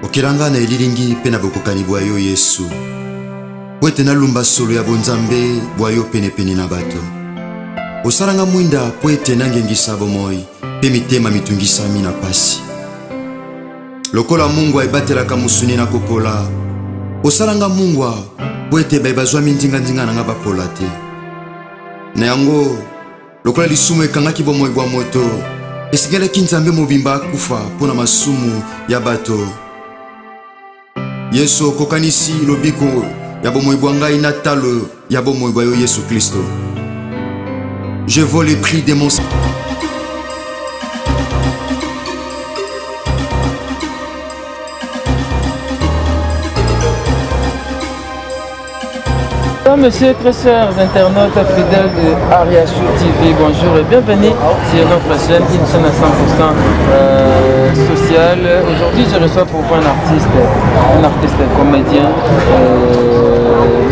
Okilanga na elilingi pe na bokokani bwa yo Yesu. Po ete nalumba solo ya bonzambe bwa yo penepene na bato. Osalanga mwinda po ete nangengisa bomoi pe mitema mitungisami na pasi. Lokola Mungu aibatelaka musuni na kopola. Osalanga Mungu po ete baibazwa mindinga na nga bapola te. Na yango lokola lisumu ekangaki bomoi bwa moto, esingelaki nzambe mobimba akufa pona masumu ya bato. Yesu okokanisi lobiko ya bomoi bwa ngai na talo ya bomoi bwa yo Yesu Kristo. Je vaux le prix de mon sang. Monsieur, très chers internautes fidèles de Ariashow TV, bonjour et bienvenue sur notre chaîne, une chaîne à 100% sociale. Aujourd'hui, je reçois pour vous un artiste comédien,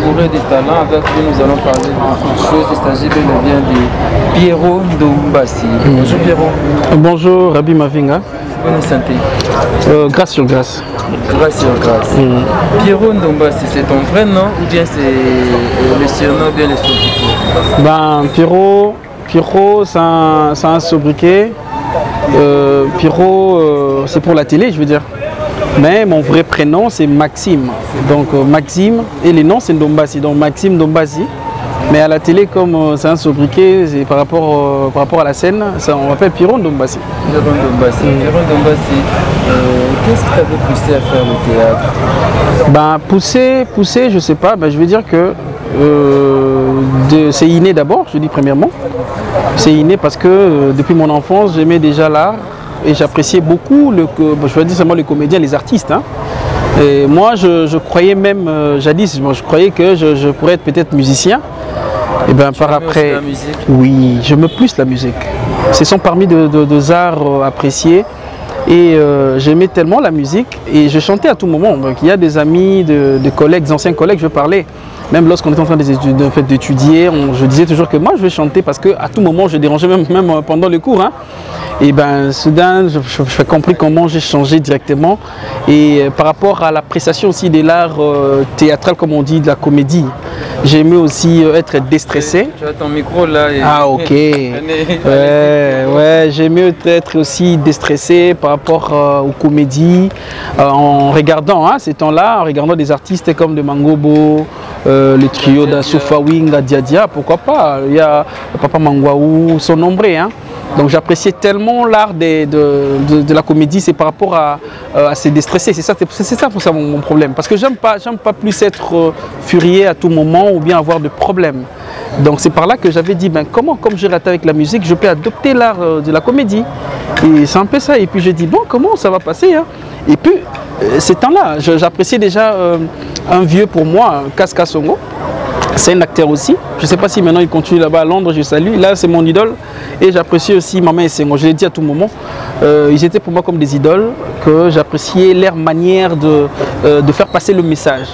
bourré de talent. Avec lui, nous allons parler de beaucoup de choses. Il s'agit bel et bien de Pierrot Ndombasi. Bonjour Pierrot. Bonjour Rabbi Mavinga. Bonne santé. Grâce sur grâce. Grâce sur grâce. Pierrot Ndombasi, c'est ton vrai nom ou bien c'est le surnom ou bien le sobriquet? Ben, Pierrot c'est un sobriquet. Pierrot, c'est pour la télé, je veux dire. Mais mon vrai prénom, c'est Maxime. Donc Maxime, et les noms, c'est Ndombasi. Donc Maxime Ndombasi. Mais à la télé, comme c'est un sobriquet, par rapport à la scène, ça, on m'appelle Pierrot Ndombasi. Pierrot Ndombasi, qu'est-ce qui t'avait poussé à faire le théâtre? Ben, pousser, je sais pas. Ben, je veux dire que c'est inné d'abord, je dis premièrement. C'est inné parce que depuis mon enfance, j'aimais déjà l'art et j'appréciais beaucoup, je veux dire seulement les comédiens, les artistes. Hein. Et moi, je croyais même, jadis, je croyais que je pourrais être peut-être musicien. Et bien par après, la musique. Oui, je me plus la musique. Ce sont parmi deux arts appréciés. Et j'aimais tellement la musique et je chantais à tout moment. Donc, il y a des amis, des collègues, des anciens collègues, je parlais. Même lorsqu'on était en train d'étudier, je disais toujours que moi je vais chanter parce qu'à tout moment je dérangeais même pendant le cours. Hein. Et ben soudain, j'ai compris comment j'ai changé directement. Et par rapport à l'appréciation aussi de l'art théâtral, comme on dit, de la comédie, j'aimais aussi être déstressé. Tu as ton micro là. Et... Ah ok. Ouais, j'aimais être aussi déstressé par rapport aux comédies, en regardant ces temps-là, en regardant des artistes comme de Mangobo, le trio d'Asoufa Wing, Diadia, pourquoi pas. Il y a Papa Mangwaou, sont nombreux. Hein. Donc j'appréciais tellement l'art de la comédie, c'est par rapport à se déstresser. C'est ça pour ça mon problème. Parce que j'aime pas plus être furieux à tout moment ou bien avoir de problèmes. Donc c'est par là que j'avais dit, ben, comme j'ai raté avec la musique, je peux adopter l'art de la comédie. Et c'est un peu ça. Et puis j'ai dit, bon, comment ça va passer hein? Et puis ces temps-là, j'appréciais déjà un vieux pour moi, Kaska Songo. C'est un acteur aussi. Je ne sais pas si maintenant il continue là-bas à Londres, je salue. Là, c'est mon idole. Et j'apprécie aussi Maman et Sengo. Je l'ai dit à tout moment. Ils étaient pour moi comme des idoles, que j'appréciais leur manière de faire passer le message.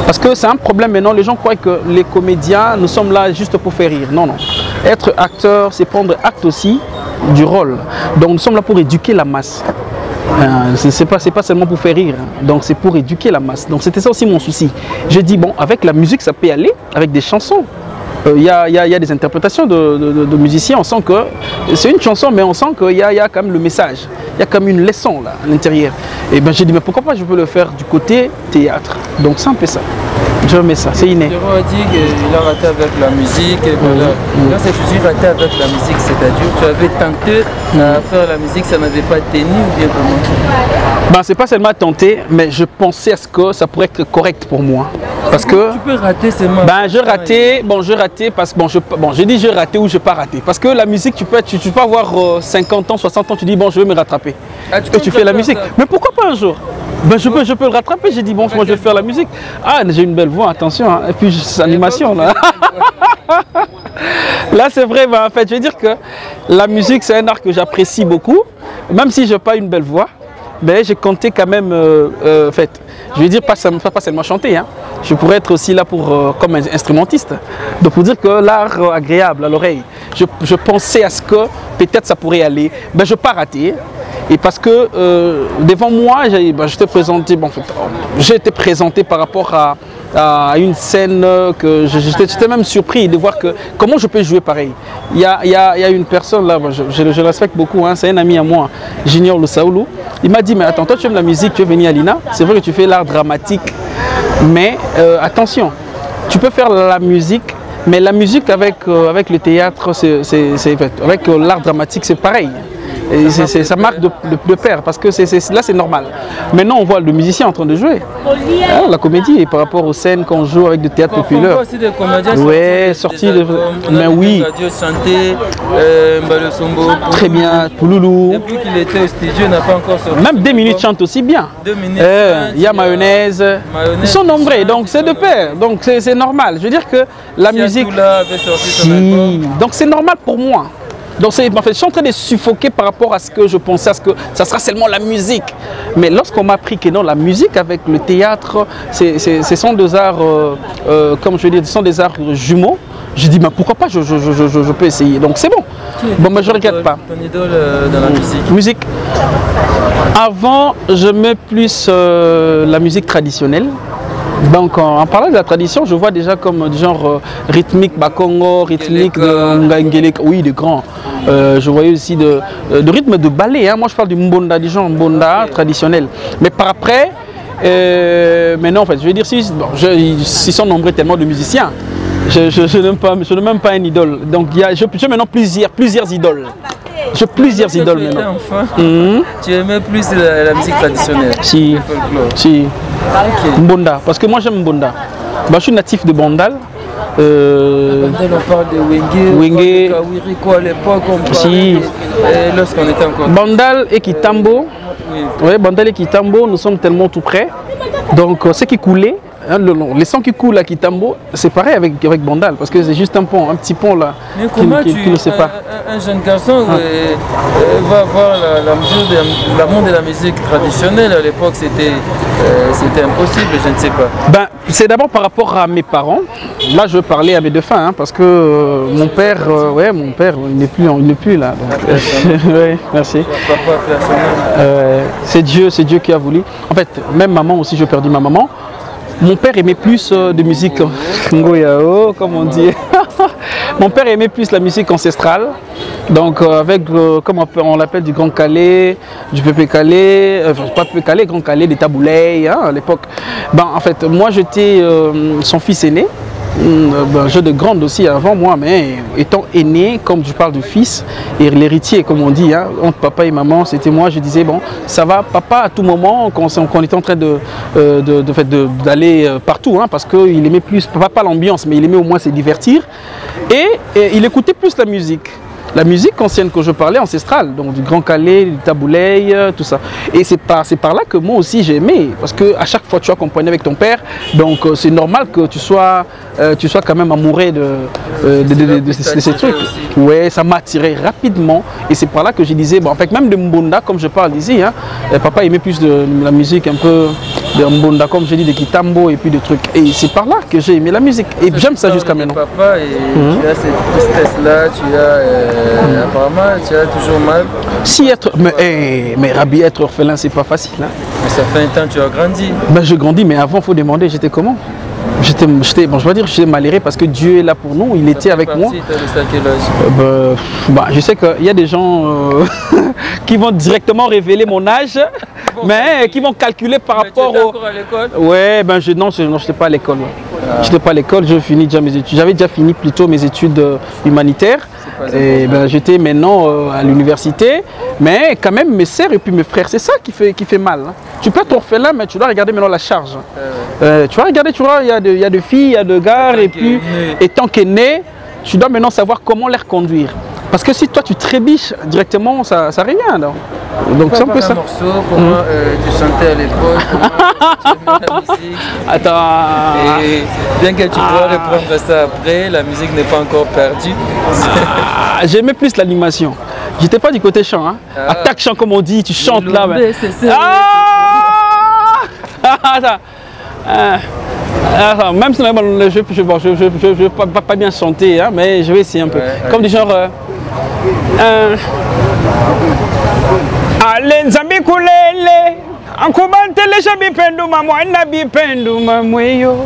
Parce que c'est un problème maintenant. Les gens croient que les comédiens, nous sommes là juste pour faire rire. Non, non. Être acteur, c'est prendre acte aussi du rôle. Donc nous sommes là pour éduquer la masse. C'est pas seulement pour faire rire, donc c'est pour éduquer la masse. Donc c'était ça aussi mon souci. J'ai dit bon, avec la musique ça peut aller, avec des chansons. Il y a des interprétations de musiciens, on sent que c'est une chanson, mais on sent qu'il y a quand même le message. Il y a quand même une leçon là à l'intérieur. Et ben j'ai dit mais pourquoi pas je peux le faire du côté théâtre. Donc c'est un peu ça. Je mets ça, c'est inné. Pierrot a dit qu'il a raté avec la musique. Et voilà. Quand c'est que tu raté avec la musique, c'est-à-dire tu avais tenté à faire la musique, ça n'avait pas tenu ou bien comment? Ben, c'est pas seulement tenté, mais je pensais à ce que ça pourrait être correct pour moi. Parce que tu peux rater seulement. Ben, je ratais parce que je dis je ratais ou je pas raté. Parce que la musique, tu peux avoir 50 ans, 60 ans, tu dis bon je vais me rattraper. Ah, tu fais la musique. Ça. Mais pourquoi pas un jour? Ben, je peux le rattraper, j'ai dit bon moi je vais faire la musique. Ah j'ai une belle voix, attention, hein. Et puis c'est animation là. Là c'est vrai, ben, en fait je veux dire que la musique c'est un art que j'apprécie beaucoup, même si je n'ai pas une belle voix. Mais j'ai compté quand même, en fait, je veux dire pas seulement chanter, hein. Je pourrais être aussi là comme un instrumentiste. Donc pour dire que l'art agréable à l'oreille, je pensais à ce que peut-être ça pourrait aller, ben je n'ai pas raté. Et parce que devant moi, je t'ai présenté, bon, en fait, j'ai été présenté par rapport à une scène que j'étais même surpris de voir que comment je peux jouer pareil. Il y a une personne là, je le respecte beaucoup, hein, c'est un ami à moi, Junior Lusaoulou. Il m'a dit, mais attends, toi tu aimes la musique, tu es venu à l'INA, c'est vrai que tu fais l'art dramatique, mais attention, tu peux faire la musique, mais la musique avec le théâtre, avec l'art dramatique, c'est pareil. Et ça marque de pair parce que là c'est normal. Maintenant on voit le musicien en train de jouer. Hein, la comédie et par rapport aux scènes qu'on joue avec du théâtre populaire. On voit aussi des comédiens sortis de. Mais oui. Très bien, Pouloulou. Depuis qu'il était au studio, il n'a pas encore sorti. Même 2 minutes chante aussi bien. 2 minutes. Il y a mayonnaise. Ils sont nombreux, donc c'est de pair. Donc c'est normal. Je veux dire que la musique. Donc c'est normal pour moi. Donc en fait, je suis en train de suffoquer par rapport à ce que je pensais, à ce que ça sera seulement la musique. Mais lorsqu'on m'a appris que non, la musique avec le théâtre, ce sont des arts, comme je veux dire, ce sont des arts jumeaux. Je dis, mais pourquoi pas, je peux essayer. Donc c'est bon. Bon, mais je ne regrette pas. Ton idole dans la musique? Musique. Avant, je mets plus la musique traditionnelle. Donc en parlant de la tradition, je vois déjà comme du genre rythmique Bakongo, rythmique de Ngeleka, oui, de grands. Je voyais aussi de rythme de ballet, hein. Moi je parle du Mbonda, du genre Mbonda traditionnel. Mais par après, maintenant en fait, je veux dire, s'ils sont nombreux tellement de musiciens, je n'aime même pas un idole. Donc j'ai maintenant plusieurs idoles. J'ai plusieurs idoles maintenant. Enfant, tu aimais plus la musique traditionnelle? Si. Le folklore. Si. Okay. Mbonda, parce que moi j'aime Mbonda. Je suis natif de Bandal. Bandal, on parle de Wenge, de Kawiri, quoi, à l'époque, on parlait lorsqu'on était encore. Bandal et Kitambo. Oui, Bandal et Kitambo, nous sommes tellement tout près. Donc ce qui coulait, hein, les sons qui coulent à Kitambo, c'est pareil avec Bandal, parce que c'est juste un pont, un petit pont là. Mais comment un jeune garçon va avoir l'amour de la musique traditionnelle? À l'époque, c'était impossible, je ne sais pas. C'est d'abord par rapport à mes parents. Là, je parlais à mes défunts, hein, parce que mon père, il n'est plus là. Ouais, merci. C'est Dieu qui a voulu. En fait, même maman aussi, j'ai perdu ma maman. Mon père aimait plus de musique ngoyao, comme on dit. Mon père aimait plus la musique ancestrale, donc avec, comme on l'appelle, du Grand Calais, du Pépé Calais, pas Pépé Calais, Grand Calais, des taboulets, hein, à l'époque. En fait, moi j'étais son fils aîné. J'ai de grandes aussi avant moi, mais étant aîné, comme je parle du fils et l'héritier, comme on dit, hein, entre papa et maman, c'était moi. Je disais bon, ça va, papa, à tout moment, quand on était en train d'aller partout, hein, parce qu'il aimait plus, pas l'ambiance, mais il aimait au moins se divertir, et il écoutait plus la musique. La musique ancienne que je parlais, ancestrale, donc du Grand Calais, du Taboulay, tout ça. Et c'est par là que moi aussi j'ai aimé, parce qu'à chaque fois tu accompagnes avec ton père, donc c'est normal que tu sois quand même amoureux de ces trucs. Ouais, ça m'a attiré rapidement, et c'est par là que je disais, bon, en fait, même de Mbonda, comme je parle ici, hein, papa aimait plus de la musique un peu de Mbonda, comme je dis, de Kitambo et puis de trucs. Et c'est par là que j'ai aimé la musique, et j'aime ça jusqu'à maintenant. Papa, et tu as cette tristesse-là, tu as... apparemment, tu as toujours mal. Si être... Mais Rabi, être orphelin, c'est pas facile. Hein. Mais ça fait un temps, tu as grandi. Je grandis, mais avant, il faut demander, j'étais comment? Bon, je vais dire, j'étais malheureux parce que Dieu est là pour nous, il était avec moi. Je sais qu'il y a des gens qui vont directement révéler mon âge, mais qui vont calculer par rapport au... encore à l'école? Ouais, non, je n'étais pas à l'école. Je n'étais pas à l'école, je finis déjà mes études. J'avais déjà fini plutôt mes études humanitaires. Et j'étais maintenant à l'université, mais quand même mes sœurs et puis mes frères, c'est ça qui fait mal. Hein. Tu peux être orphelin, mais tu dois regarder maintenant la charge. Tu vas regarder, tu vois, il y a de filles, il y a de gars, et puis, étant qu'aîné, tu dois maintenant savoir comment les conduire. Parce que si toi tu trébiches directement, ça revient. Donc c'est un peu ça. Morceau, comment tu chantais à l'époque, tu aimais la musique. Attends. Et bien que tu pourras reprendre ça après, la musique n'est pas encore perdue. J'aimais plus l'animation. J'étais pas du côté chant. Hein. Attaque chant comme on dit, tu chantes là. Attends, même si je ne vais pas bien chanter, hein, mais je vais essayer un peu. Comme du genre... Alenzambi kulele Ankubantele shabipendu mamwana bipendu mamweyo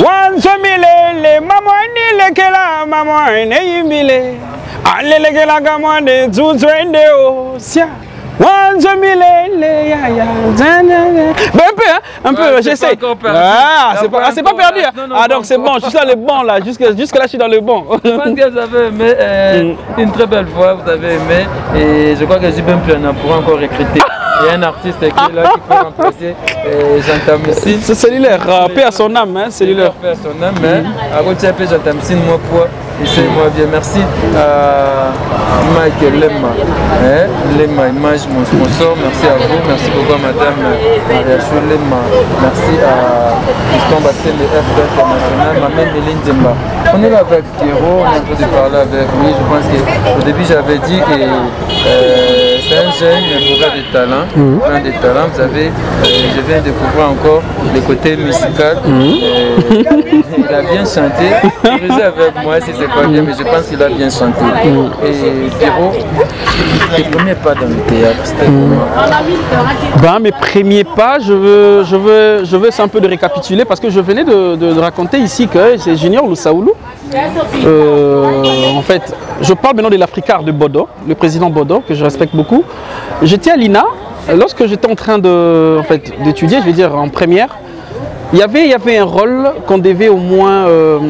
Wanzo milele mamwani lekela mamwane yimbile Alelekela gamande zuzwende osya Wanzo milele ya ya un peu j'essaie. Ah, c'est pas perdu. Ah donc c'est bon, je suis dans le bon là, jusque là je suis dans le bon. Je pense que vous avez aimé une très belle voix, vous avez aimé et je crois que j'ai même plus un an pour encore recruter. Il y a un artiste qui est là qui peut remplacer Jean Tamsine. C'est cellulaire, paix à son âme, hein, cellulaire. Paix à son âme, mais à côté de Jean Tamsine, moi pour moi bien. Merci à Mike Lemma, Lemma Image, mon sponsor. Merci à vous, merci beaucoup à Madame Mariachou Lemma. Merci à Christian Bastel, le FD International, Maman Méline Zemba. On est là avec Pierrot, on est en train de parler avec lui. Je pense qu'au début j'avais dit que c'est un jeune bourré de talent, plein de talent. Vous avez, je viens de découvrir encore le côté musical. Il a bien chanté. Corrigez avec moi si c'est pas bien, mais je pense qu'il a bien chanté. Et Pierrot, tes premiers pas dans le théâtre, c'était comment? Mes premiers pas, je veux un peu de récapituler parce que je venais de raconter ici que c'est Junior Lusaoulou. En fait, je parle maintenant de l'Africard de Bodo, le président Bodo, que je respecte beaucoup. J'étais à l'INA, lorsque j'étais en train d'étudier, je vais dire en première, il y avait un rôle qu'on devait au moins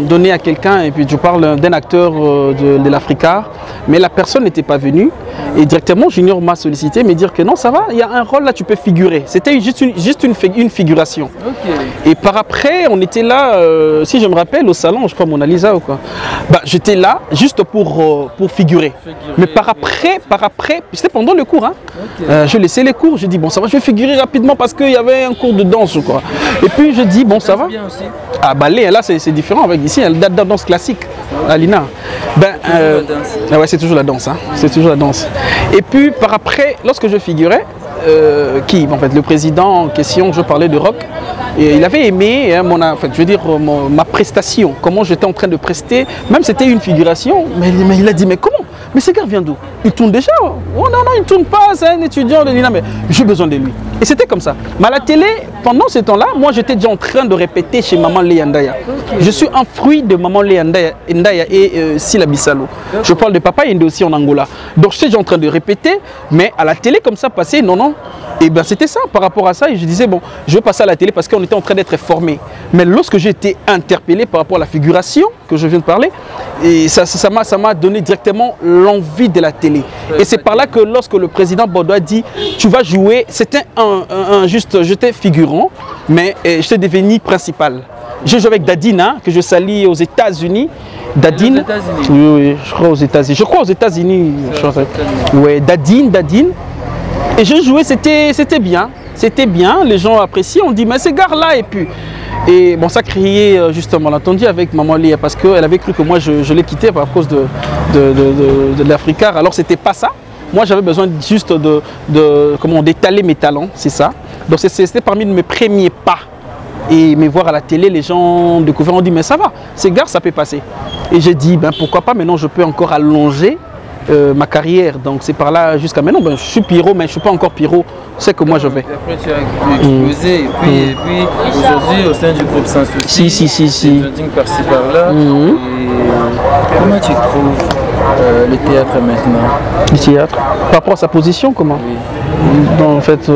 donner à quelqu'un, et puis je parle d'un acteur de l'Africard, mais la personne n'était pas venue, et directement Junior m'a sollicité, me dire que non, ça va, il y a un rôle là, tu peux figurer. C'était juste une figuration. Okay. Et par après, on était là, si je me rappelle, au salon, je crois Mona Lisa ou quoi, j'étais là juste pour figurer. Mais par après, c'était pendant le cours, hein. Okay. Je laissais les cours, je dis bon ça va, je vais figurer rapidement parce qu'il y avait un cours de danse ou quoi. Et puis je dis bon ça va. Ah ballet, là c'est différent avec ici, la danse classique à l'INA. Ouais, c'est toujours la danse, hein. C'est toujours la danse. Et puis par après, lorsque je figurais, en fait le président en question, je parlais de rock, et il avait aimé hein, ma prestation, comment j'étais en train de prester, même c'était une figuration, mais il a dit mais comment? Mais ce gars vient d'où? Il tourne déjà? Oh non, il ne tourne pas, c'est un étudiant de l'INA, mais j'ai besoin de lui. Et c'était comme ça. Mais à la télé, pendant ce temps-là, moi j'étais déjà en train de répéter chez Maman Léandaya. Okay. Je suis un fruit de Maman Léandaya et Sila Bissalo. Je parle de Papa Yende aussi en Angola. Donc j'étais déjà en train de répéter, mais à la télé comme ça, passer, non. Et bien c'était ça, par rapport à ça, et je disais, bon, je veux passer à la télé parce qu'on était en train d'être formé. Mais lorsque j'ai été interpellé par rapport à la figuration que je viens de parler, et ça m'a donné directement l'envie de la télé. Et c'est par là que lorsque le président Bodo a dit, tu vas jouer, c'était j'étais figurant, mais j'étais devenu principal. Je joue avec Dadine, hein, que je salue aux États-Unis. Dadine, oui, je crois aux États-Unis. Je crois aux États-Unis. Ouais, Dadine. Et je jouais, c'était bien. C'était bien, les gens appréciaient. On dit, mais ces gars-là, et puis. Et bon, ça criait justement, on l'a entendu avec Maman Lia, parce qu'elle avait cru que moi je l'ai quitté à cause de l'Africard. Alors, c'était pas ça. Moi, j'avais besoin juste d'étaler mes talents, c'est ça. Donc, c'était parmi mes premiers pas. Et me voir à la télé, les gens découvraient, on dit, mais ça va, ces gars, ça peut passer. Et j'ai dit, pourquoi pas, maintenant, je peux encore allonger ma carrière. Donc, c'est par là jusqu'à maintenant. Je suis pyro, mais je ne suis pas encore pyro. C'est que moi, je vais. Et après, tu as explosé. Et puis aujourd'hui, au sein du groupe Sans Souci, si. Par-ci, par-là. Comment tu trouves le théâtre maintenant? Le théâtre par rapport à sa position, comment? Oui. Donc, en fait,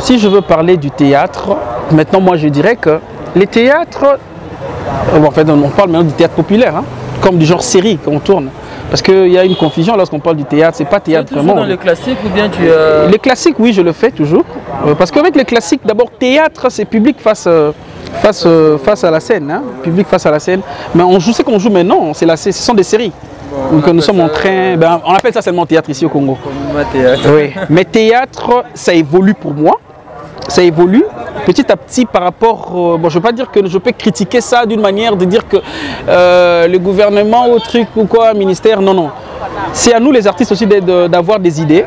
si je veux parler du théâtre, maintenant, moi, je dirais que les théâtres, en fait, on parle maintenant du théâtre populaire, hein, comme du genre série qu'on tourne. Parce qu'il y a une confusion lorsqu'on parle du théâtre, c'est pas théâtre vraiment. Dans le classique ou bien tu as... Les classiques, oui, je le fais toujours. Parce qu'avec les classiques, d'abord, théâtre, c'est public face à la scène. Hein, public face à la scène. Mais je sais qu'on joue, mais non, ce sont des séries. Bon, donc nous sommes en train... on appelle ça seulement théâtre ici au Congo. Théâtre. Oui. Mais théâtre, ça évolue pour moi. Ça évolue petit à petit par rapport... je ne veux pas dire que je peux critiquer ça d'une manière de dire que le gouvernement ou truc ou quoi, ministère, non. C'est à nous les artistes aussi d'avoir des idées.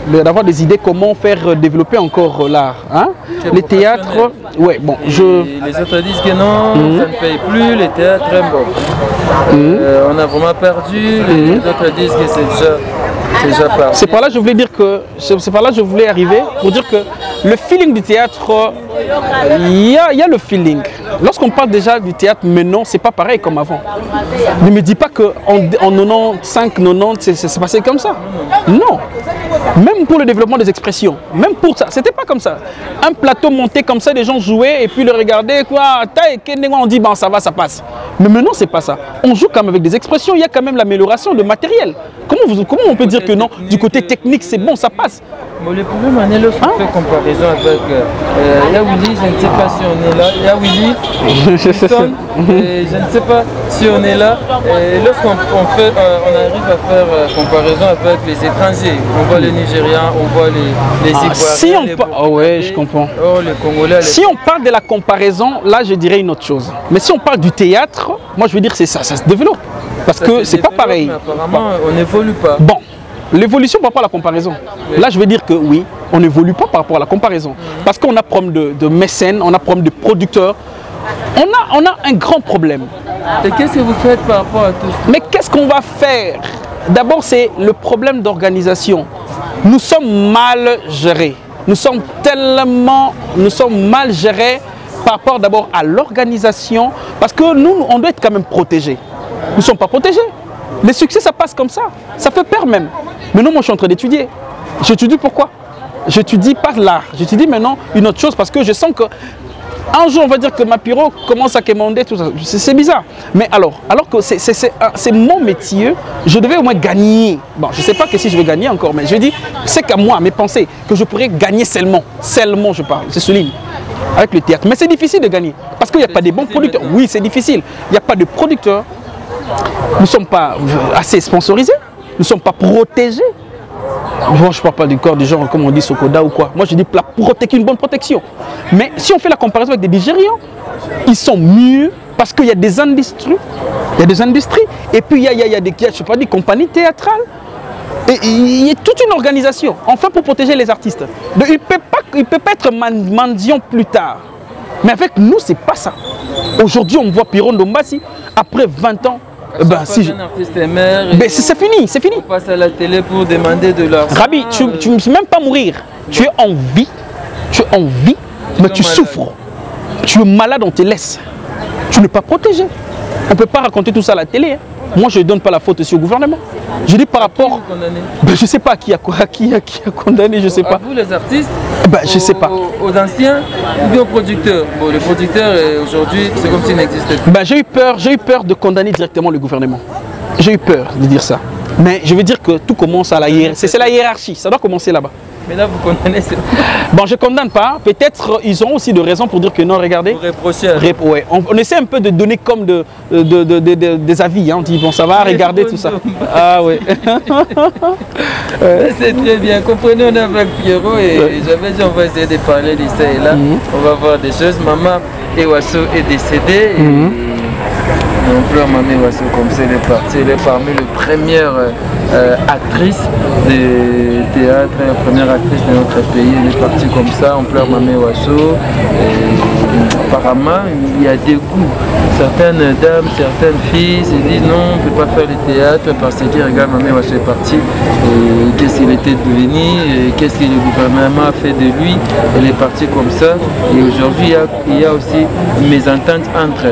D'avoir des idées comment faire développer encore l'art. Hein? Les théâtres, ouais, bon, Les autres disent que non, ça ne paye plus, les théâtres, bon. On a vraiment perdu, les autres disent que c'est déjà C'est par là que je voulais dire que c'est par là que je voulais arriver pour dire que le feeling du théâtre, il y a le feeling. Lorsqu'on parle déjà du théâtre maintenant, c'est pas pareil comme avant. Ne me dis pas que en 95, 90, c'est passé comme ça. Non. Même pour le développement des expressions, même pour ça, c'était pas comme ça. Un plateau monté comme ça, les gens jouaient et puis le regardaient, quoi, on dit bon ça va, ça passe. Mais maintenant c'est pas ça. On joue quand même avec des expressions, il y a quand même l'amélioration de matériel. Comment on peut dire que non, du côté technique c'est bon, ça passe? Bon, le problème en est lorsqu'on fait comparaison avec Yawili, je ne sais pas si on est là. Yawili, Houston, je ne sais pas si on est là. Lorsqu'on on arrive à faire comparaison avec les étrangers, on voit les Nigérians, on voit les Ivoiriens, si on ouais, je comprends. Les Congolais. Si on parle de la comparaison, là je dirais une autre chose. Mais si on parle du théâtre, moi je veux dire c'est ça se développe. Parce que c'est pas pareil. Mais apparemment, on n'évolue pas. Bon. L'évolution par rapport à la comparaison. Là, je veux dire que oui, on n'évolue pas par rapport à la comparaison. Parce qu'on a problème de mécènes, on a problème de producteurs. On a un grand problème. Et qu'est-ce que vous faites par rapport à tout ça? Mais qu'est-ce qu'on va faire? D'abord, c'est le problème d'organisation. Nous sommes mal gérés. Nous sommes mal gérés par rapport d'abord à l'organisation. Parce que nous, on doit être quand même protégés. Nous ne sommes pas protégés. Les succès, ça passe comme ça. Ça fait peur même. Mais non, moi, je suis en train d'étudier. J'étudie pourquoi? J'étudie par l'art. J'étudie maintenant une autre chose parce que je sens que un jour, on va dire que ma pyro commence à quémander, tout ça. C'est bizarre. Mais alors que c'est mon métier, je devais au moins gagner. Bon, je ne sais pas que si je vais gagner encore, mais je dis, c'est qu'à moi, mes pensées, que je pourrais gagner seulement. Seulement, je parle. C'est souligne. Avec le théâtre. Mais c'est difficile de gagner. Parce qu'il n'y a pas de bons producteurs. Oui, c'est difficile. Il n'y a pas de producteurs. Nous ne sommes pas assez sponsorisés, nous ne sommes pas protégés. Moi, je ne parle pas du corps des gens comme on dit Sokoda ou quoi. Moi, je dis une bonne protection. Mais si on fait la comparaison avec des Nigérians, ils sont mieux parce qu'il y a des industries. Et puis, il y a des compagnies théâtrales. Et il y a toute une organisation, enfin pour protéger les artistes. Donc, il ne peut pas être mendiant plus tard. Mais avec nous, c'est pas ça. Aujourd'hui, on voit Piron Dombassi, après 20 ans, si un artiste est maire, c'est fini, c'est fini. On passe à la télé pour demander de l'argent. Rabi, tu ne peux même pas mourir. Tu es en vie, mais tu souffres. Tu es malade, on te laisse. Tu n'es pas protégé. On ne peut pas raconter tout ça à la télé. Hein. Moi, je ne donne pas la faute aussi au gouvernement. Je dis par rapport... Je ne sais pas qui a condamné, je ne sais pas. À vous, les artistes, je sais pas. Aux anciens ou bien aux producteurs? Bon, les producteurs, aujourd'hui, c'est comme s'ils n'existaient pas. J'ai eu peur de condamner directement le gouvernement. J'ai eu peur de dire ça. Mais je veux dire que tout commence à la hiérarchie. C'est la hiérarchie, ça doit commencer là-bas. Mais là, vous condamnez... Bon, je ne condamne pas. Peut-être ils ont aussi de raisons pour dire que non, regardez. Vous reprochez. Ouais. On essaie un peu de donner comme des avis. Hein. On dit, bon, ça va, regardez tout ça. Ah oui. C'est très bien. Comprenez, on est avec Pierrot et j'avais dit, on va essayer de parler d'ici et là. On va voir des choses. Maman Ewaso est décédée. On pleure Maman Ewaso comme ça, elle est partie. Elle est parmi les premières actrices de théâtre, la première actrice de notre pays. Elle est partie comme ça, on pleure Maman Ewaso. Apparemment, il y a des goûts. Certaines dames, certaines filles se disent non, on ne peut pas faire le théâtre parce que regarde, Maman Ewaso est partie. Qu'est-ce qu'il était devenu, qu'est-ce que le gouvernement a fait de lui. Elle est partie comme ça. Et aujourd'hui, il y a aussi une mésentente entre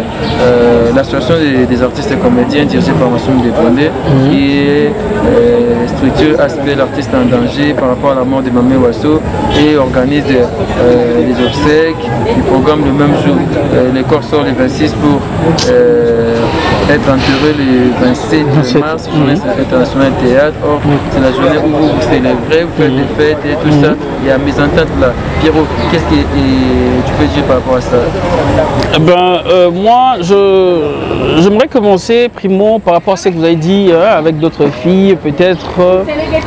l'association des artistes et comédiens dirigée par Massoum Debondé qui est structure aspect l'artiste en danger par rapport à la mort de Maman Ewaso et organise des obsèques, des programmes le même jour. Les corps sortent les 26 pour être enterrés le 27 mars, journée internationale de théâtre. Or, c'est la journée où vous célébrez, vous faites des fêtes et tout ça. Il y a mésentente là. Pierrot, qu'est-ce que tu peux dire par rapport à ça? Moi, j'aimerais commencer, primo, par rapport à ce que vous avez dit, avec d'autres filles, peut-être,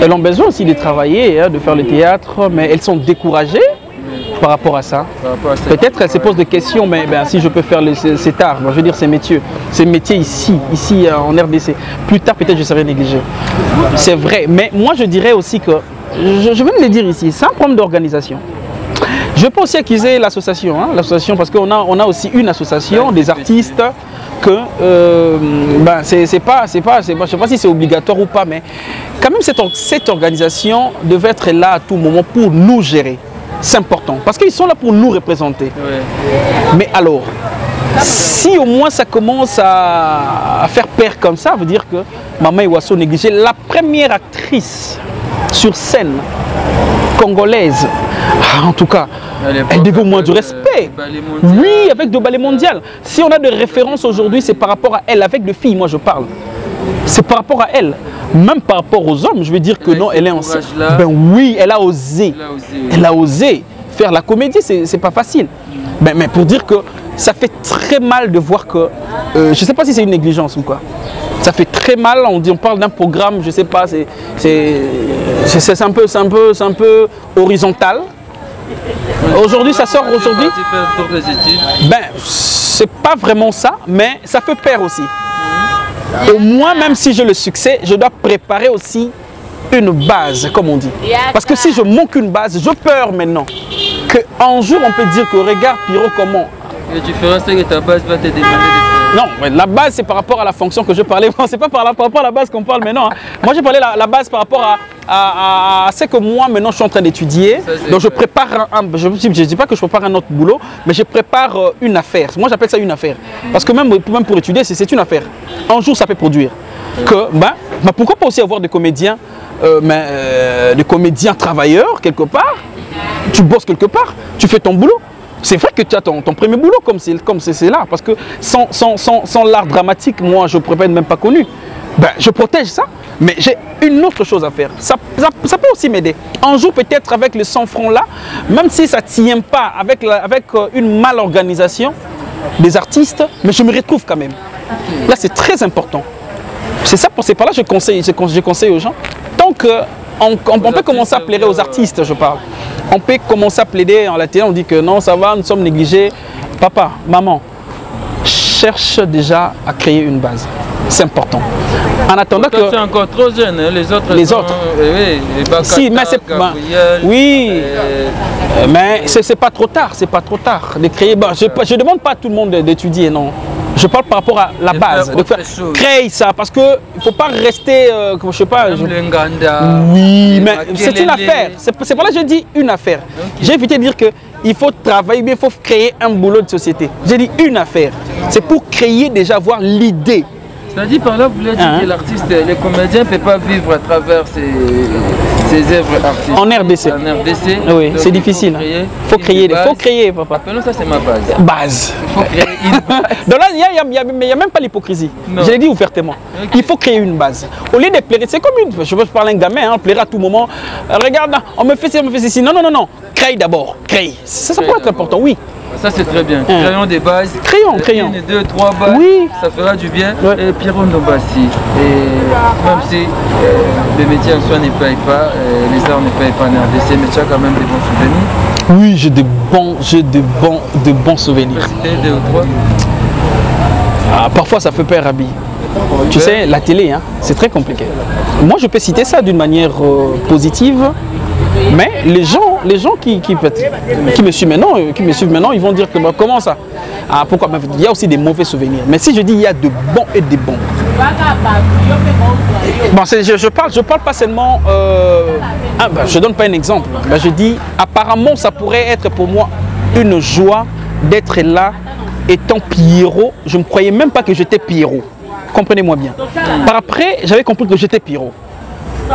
elles ont besoin aussi de travailler, de faire le théâtre, mais elles sont découragées par rapport à ça. Peut-être elles se posent des questions, mais si je peux faire cet art, je veux dire ces métiers ici en RDC, plus tard peut-être je serais négligé. C'est vrai, mais moi je dirais aussi que, je viens de le dire ici, c'est un problème d'organisation. Je peux aussi accuser l'association, parce qu'on a aussi une association des artistes que je sais pas si c'est obligatoire ou pas, mais quand même cette organisation devait être là à tout moment pour nous gérer. C'est important, parce qu'ils sont là pour nous représenter. Ouais. Mais alors, si au moins ça commence à faire peur comme ça, veut dire que Mama Iwaso négligeait la première actrice sur scène congolaise. En tout cas, elle devait au moins du respect. Oui, avec de ballet mondial. Si on a des références aujourd'hui, c'est par rapport à elle. Avec des filles, moi je parle. C'est par rapport à elle. Même par rapport aux hommes, je veux dire que non, elle est enceinte. Ben oui, elle a osé. Elle a osé faire la comédie, c'est pas facile. Ben, mais pour dire que ça fait très mal de voir que... je sais pas si c'est une négligence ou quoi. Ça fait très mal, on parle d'un programme, je sais pas, c'est un peu horizontal. Aujourd'hui, ça sort aujourd'hui. Ben, c'est pas vraiment ça, mais ça fait peur aussi. Au moins, même si j'ai le succès, je dois préparer aussi une base, comme on dit. Parce que si je manque une base, je peur maintenant qu'un jour on peut dire que regarde Pierrot comment. Et tu feras ce que ta base va te demander de faire. Non, mais la base c'est par rapport à la fonction que je parlais. C'est pas par rapport à la base qu'on parle maintenant. Hein. Moi j'ai parlé la base par rapport à ce que moi maintenant je suis en train d'étudier. Donc je prépare je ne dis pas que je prépare un autre boulot, mais je prépare une affaire. Moi j'appelle ça une affaire. Parce que même pour étudier, c'est une affaire. Un jour ça peut produire. Que, pourquoi pas aussi avoir des comédiens, des comédiens travailleurs quelque part. Tu bosses quelque part, tu fais ton boulot. C'est vrai que tu as ton premier boulot comme c'est là. Parce que sans l'art dramatique, moi je ne pourrais même pas connu. Ben, je protège ça, mais j'ai une autre chose à faire. Ça peut aussi m'aider. Un jour peut-être avec les 100 francs là, même si ça ne tient pas avec une malorganisation des artistes, mais je me retrouve quand même. Là c'est très important. C'est par là que je conseille aux gens. Tant qu'on peut commencer à plaider aux artistes, je parle. On peut commencer à plaider en la télé, on dit que non, ça va, nous sommes négligés. Papa, maman, cherche déjà à créer une base. C'est important. En attendant que... Tu es encore trop jeune, hein, les autres... Si, mais c'est... Oui, mais c'est pas trop tard, c'est pas trop tard de créer... je ne demande pas à tout le monde d'étudier, non. Je parle par rapport à la base, de faire créer ça, parce qu'il ne faut pas rester, je sais pas... Oui, mais c'est une affaire, c'est pour là que je dis une affaire. Okay. J'ai évité de dire qu'il faut travailler, mais il faut créer un boulot de société. J'ai dit une affaire, c'est pour créer déjà, avoir l'idée. C'est-à-dire par là, vous voulez dire que l'artiste, les comédiens ne peuvent pas vivre à travers ces œuvres artistiques. En RDC. En RDC. Oui, c'est difficile. Il faut créer, papa. Appelons ça, c'est ma base. Base. Il faut créer une base. Donc là, il n'y a même pas l'hypocrisie. Je l'ai dit ouvertement. Okay. Il faut créer une base. Au lieu de plaider, c'est comme une... Je veux parler à un gamin, on plairait à tout moment. Regarde, on me fait ça, on me fait ceci. Non, non, non, non. Crée d'abord. Crée. Ça pourrait être important, oui. Ça c'est très bien. Créons des bases. Créons. Une, deux, trois bases. Oui. Ça fera du bien. Ouais. Et Pierrot Ndombassi. Et même si le métier en soi ne paye pas, les arts ne payent pas en RDC, mais tu as quand même des bons souvenirs. Oui, j'ai de bons souvenirs. Deux ou trois. Parfois ça fait peur, Rabi. Tu sais, la télé, hein, c'est très compliqué. Moi je peux citer ça d'une manière positive. Mais les gens qui me suivent maintenant, ils vont dire que comment ça? Pourquoi? Il y a aussi des mauvais souvenirs. Mais si je dis il y a de bons et des bons. Bon, je parle pas seulement. Je donne pas un exemple. Je dis apparemment ça pourrait être pour moi une joie d'être là étant Pierrot. Je ne croyais même pas que j'étais Pierrot. Comprenez-moi bien. Par après, j'avais compris que j'étais Pierrot.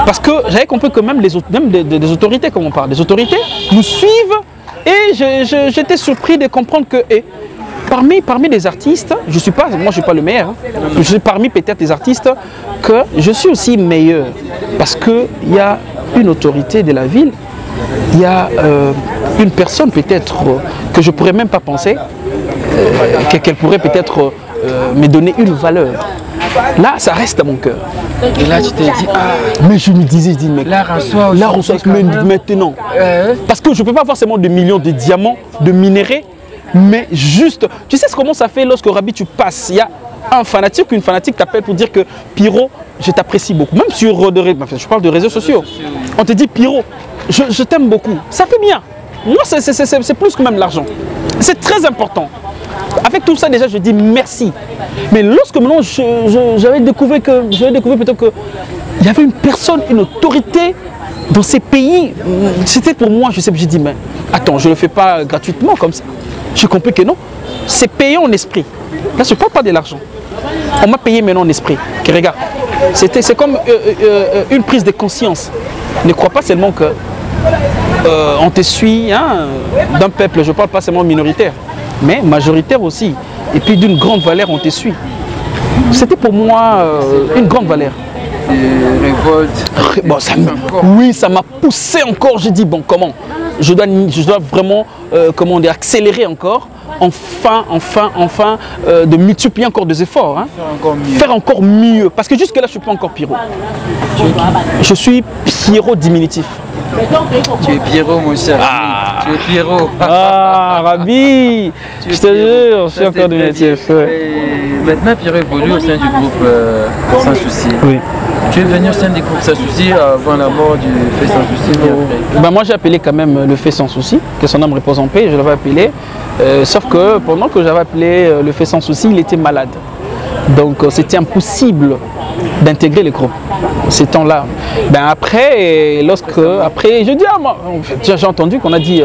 Parce que j'avais compris que même des autorités, comme on parle, des autorités nous suivent et j'étais surpris de comprendre que parmi les artistes, moi je ne suis pas le meilleur, hein, je suis parmi peut-être des artistes que je suis aussi meilleur parce qu'il y a une autorité de la ville, il y a une personne peut-être que je ne pourrais même pas penser, qu'elle pourrait peut-être me donner une valeur. Là, ça reste à mon cœur. Et là, tu t'es dit, mais je me disais, mais l'art en soi, maintenant. Parce que je ne peux pas avoir seulement des millions de diamants, de minéraux, mais juste, tu sais comment ça fait lorsque Rabi, tu passes, il y a un fanatique, une fanatique t'appelle pour dire que Pierrot, je t'apprécie beaucoup. Même sur, je parle de réseaux sociaux. On te dit, Pierrot, je t'aime beaucoup. Ça fait bien. Moi, c'est plus que même l'argent. C'est très important. Avec tout ça, déjà, je dis merci. Mais lorsque maintenant, j'avais découvert plutôt que il y avait une personne, une autorité dans ces pays, c'était pour moi, j'ai dit, mais attends, je ne le fais pas gratuitement comme ça. J'ai compris que non, c'est payé en esprit. Là, je ne parle pas de l'argent. On m'a payé maintenant en esprit. Que regarde, c'est comme une prise de conscience. Ne crois pas seulement que on te suit hein, d'un peuple, je ne parle pas seulement minoritaire, mais majoritaire aussi. Et puis d'une grande valeur, on te suit. C'était pour moi une grande valeur. Révolte. Bon, oui, ça m'a poussé encore. J'ai dit, bon, comment je dois vraiment comment dire, accélérer encore. Enfin, de multiplier encore des efforts. Hein. Faire encore mieux. Parce que jusque-là, je ne suis pas encore Pierrot. Je suis Pierrot diminutif. Tu es Pierrot, mon cher. Ah. Tu es Pierrot. Ah, Rabi. Je te jure, je suis encore diminutif. Maintenant, Pierrot évolue au sein du groupe Sans Souci. Oui. Tu es venu au sein du groupe Sans Souci avant la mort du Fait Sans Souci. Ben moi, j'ai appelé quand même le Fait Sans Souci, que son âme repose en paix, je l'avais appelé. Sauf que pendant que j'avais appelé le Fait Sans Souci, il était malade. Donc c'était impossible d'intégrer le groupe ces temps-là. Ben après, je dis, ah, moi, j'ai entendu qu'on a dit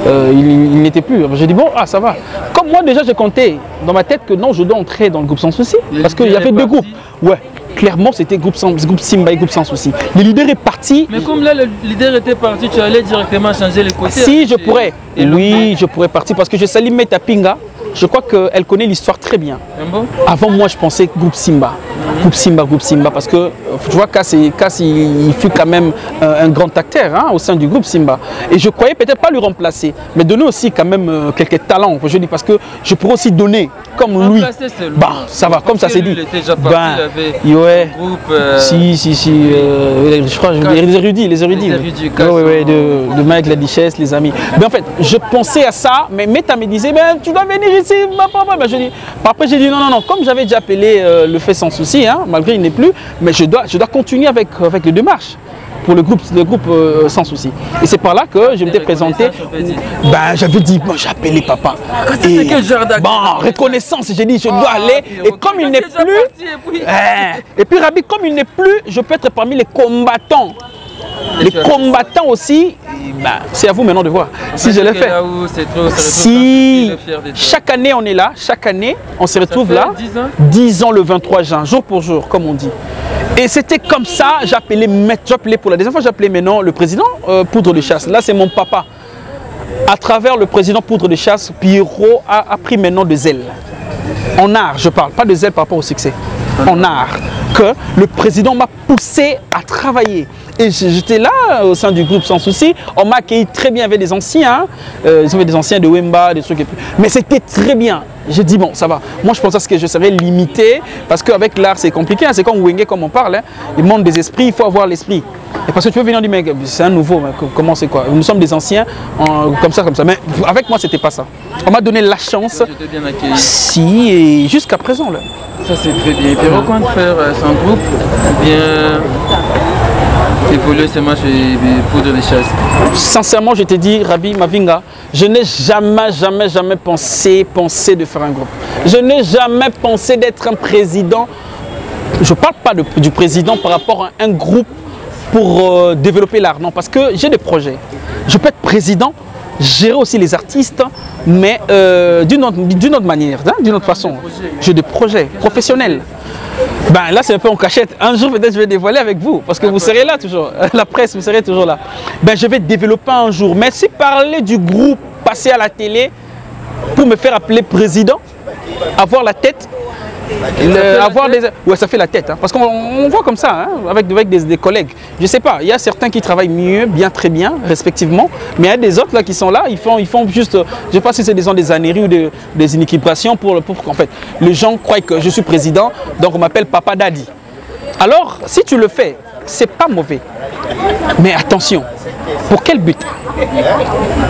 il n'était plus. J'ai dit bon, ah ça va. Comme moi déjà j'ai compté dans ma tête que non, je dois entrer dans le groupe Sans Souci. Parce qu'il y avait deux groupes. Ouais. Clairement, c'était groupe Simba et groupe Sans Souci. Le leader est parti. Mais comme là, le leader était parti, tu allais directement changer les côtés. Si, je pourrais. Oui, je pourrais partir parce que je salue Meta Pinga. Je crois qu'elle connaît l'histoire très bien. Bon? Avant moi, je pensais groupe Simba. Groupe Simba, parce que tu vois, Cass, il fut quand même un grand acteur hein, au sein du groupe Simba. Et je croyais peut-être pas lui remplacer, mais donner aussi quand même quelques talents. Je dis parce que je pourrais aussi donner comme lui. Bah, ça va, comme ça c'est dit. Il était déjà parti, il avait un groupe. Je crois, les érudits. De Mike, la Duchesse, les amis. Mais en fait, je pensais à ça, mais Meta me disait, ben, tu dois venir ici. Après, j'ai dit non, comme j'avais déjà appelé le Fait Sans Souci, hein, malgré il n'est plus, mais je dois continuer avec les démarches pour le groupe Sans Souci. Et c'est par là que je m'étais présenté. Ben, j'avais dit, bon, j'ai appelé papa. Et quel genre bon, reconnaissance, j'ai dit, je dois aller. Et comme il n'est plus, et puis Rabi, comme il n'est plus, je peux être parmi les combattants. Les combattants aussi, bah, c'est à vous maintenant de voir si je le fais. Si chaque année on est là, chaque année on se retrouve là, 10 ans le 23 juin, jour pour jour, comme on dit. Et c'était comme ça, j'appelais pour la deuxième fois, j'appelais maintenant le président Poudre de Chasse. Là c'est mon papa. À travers le président Poudre de Chasse, Pierrot a pris maintenant des ailes. En art, je parle, pas des ailes par rapport au succès. En art, que le président m'a poussé à travailler. Et j'étais là au sein du groupe Sans Souci. On m'a accueilli très bien avec des anciens. Ils avaient des anciens de Wemba, des trucs. Mais c'était très bien. J'ai dit bon, ça va. Moi, je pensais que je serais limité parce qu'avec l'art, c'est compliqué. Hein. C'est comme Wenge, comme on parle. Hein. Il montre des esprits, il faut avoir l'esprit. Et parce que tu peux venir dire, mais c'est un nouveau. Mais comment c'est quoi? Nous sommes des anciens, comme ça. Mais avec moi, c'était pas ça. On m'a donné la chance. J'étais bien accueilli. Si, et jusqu'à présent. Là. Ça, c'est très bien. Et puis, on compte faire son groupe bien évoluer ce match et Poudre de Chasse. Sincèrement, je te dis, Rabi Mavinga, je n'ai jamais pensé de faire un groupe. Je n'ai jamais pensé d'être un président. Je ne parle pas du président par rapport à un groupe pour développer l'art. Non, parce que j'ai des projets. Je peux être président, gérer aussi les artistes, mais d'une autre manière, hein, d'une autre façon. J'ai des projets professionnels. Ben là c'est un peu en cachette. Un jour peut-être je vais dévoiler avec vous parce que vous serez là toujours. La presse, vous serez toujours là. Ben je vais développer un jour. Mais si parler du groupe, passer à la télé pour me faire appeler président, avoir la tête, ouais, ça fait la tête. Hein, parce qu'on voit comme ça hein, avec des collègues. Je sais pas, il y a certains qui travaillent mieux, très bien, respectivement. Mais il y a des autres là qui sont là, ils font juste, je sais pas si c'est des âneries ou des inéquilibrations pour qu'en fait, les gens croient que je suis président, donc on m'appelle Papa Daddy. Alors, si tu le fais, c'est pas mauvais. Mais attention, pour quel but?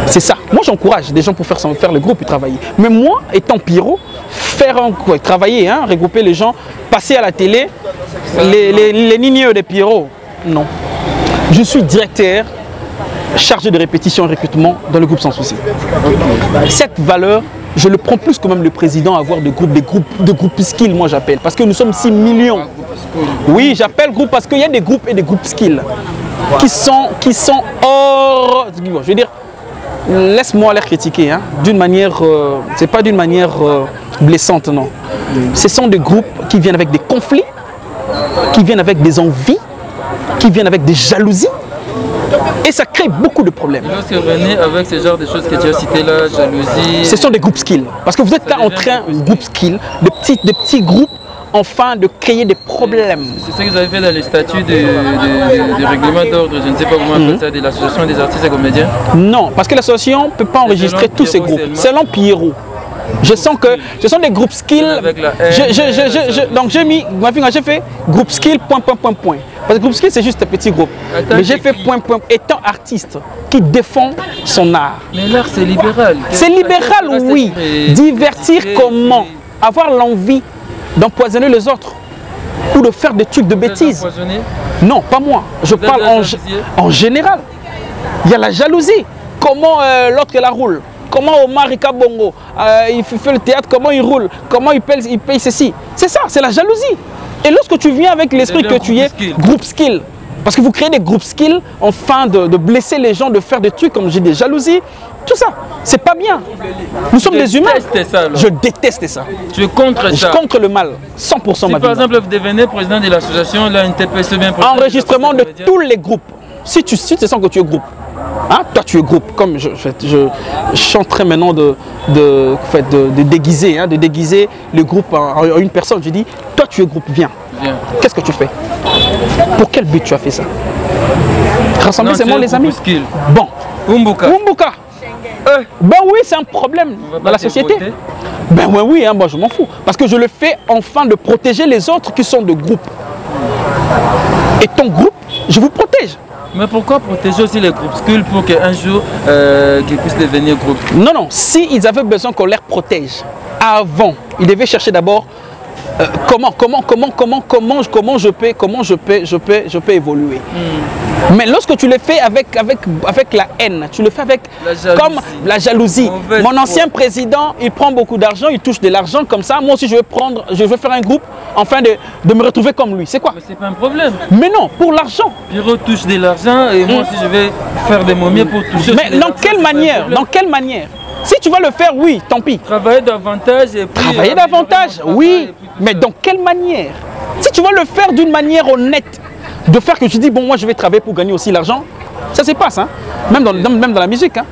C'est ça. Moi, j'encourage des gens pour faire le groupe et travailler. Mais moi, étant Pierrot, travailler, hein, regrouper les gens, passer à la télé, les nigneux des Pierrot, non. Je suis directeur chargé de répétition et recrutement dans le groupe Sans Souci. Cette valeur, je le prends plus que même le président à avoir des groupuscules, moi j'appelle. Parce que nous sommes 6 millions. Oui, j'appelle groupe parce qu'il y a des groupes et des groupuscules qui sont hors... Je veux dire, laisse-moi les critiquer, hein, d'une manière... c'est pas d'une manière blessante, non. Ce sont des groupes qui viennent avec des conflits, qui viennent avec des envies, qui viennent avec des jalousies. Et ça crée beaucoup de problèmes. Lorsque vous venez avec ce genre de choses que tu as citées là, jalousie... Ce sont des groupes skills. Parce que vous êtes là en train, groupe skills, de petits groupes, enfin de créer des problèmes. C'est ce que vous avez fait dans les statuts de règlement d'ordre, je ne sais pas comment on appelle ça, de l'association des artistes et comédiens? Non, parce que l'association ne peut pas enregistrer tous ces groupes. Selon Pierrot. Je sens que ce sont des groupes skills. Donc j'ai mis, j'ai fait groupe skill, point. Parce que groupe skill, c'est juste un petit groupe. Mais j'ai fait point. Étant artiste qui défend son art. Mais l'art, c'est libéral. C'est libéral, oui. Divertir comment? Avoir l'envie d'empoisonner les autres. Ou de faire des trucs de bêtises. Non, pas moi. Je parle en général. Il y a la jalousie. Comment l'autre la roule? Comment Omar Bongo, il fait le théâtre, comment il roule, comment il paye ceci. C'est ça, c'est la jalousie. Et lorsque tu viens avec l'esprit que tu es, groupe skill, parce que vous créez des groupes skills, enfin de blesser les gens, de faire des trucs comme j'ai des jalousies, tout ça, c'est pas bien. Nous sommes des humains. Je déteste ça. Tu es contre ça? Je suis contre le mal, 100% ma vie. Si par exemple vous devenez président de l'association, là, une TPC bien... Enregistrement de tous les groupes. Si tu sens que tu es groupe. Hein? Toi tu es groupe, comme je suis en train maintenant de déguiser, hein, de déguiser le groupe en une personne. Je dis, toi tu es groupe, viens. Qu'est-ce que tu fais? Pour quel but tu as fait ça? Rassembler seulement les amis. Bon. Umbuka. Ben oui, c'est un problème dans la société. Ben oui, hein, moi je m'en fous. Parce que je le fais enfin de protéger les autres qui sont de groupe. Et ton groupe, je vous protège. Mais pourquoi protéger aussi les groupes skills pour qu'un jour qu'ils puissent devenir groupe? Non, s'ils avaient besoin qu'on les protège avant, ils devaient chercher d'abord comment je peux évoluer. Mais lorsque tu le fais avec la haine, tu le fais avec la jalousie. Mon ancien président, il prend beaucoup d'argent, il touche de l'argent comme ça. Moi aussi, je veux faire un groupe, enfin de me retrouver comme lui. C'est quoi? Mais c'est pas un problème. Mais non, pour l'argent. Pierrot touche de l'argent et moi aussi, je vais faire des momies pour toucher. Mais dans quelle manière? Dans quelle manière? Si tu vas le faire, oui, tant pis. Travailler davantage et puis... Travailler davantage, oui. Mais dans quelle manière? Si tu vas le faire d'une manière honnête, de faire que tu dis, bon, moi je vais travailler pour gagner aussi l'argent, ça se passe, hein. Même dans la musique. Hein.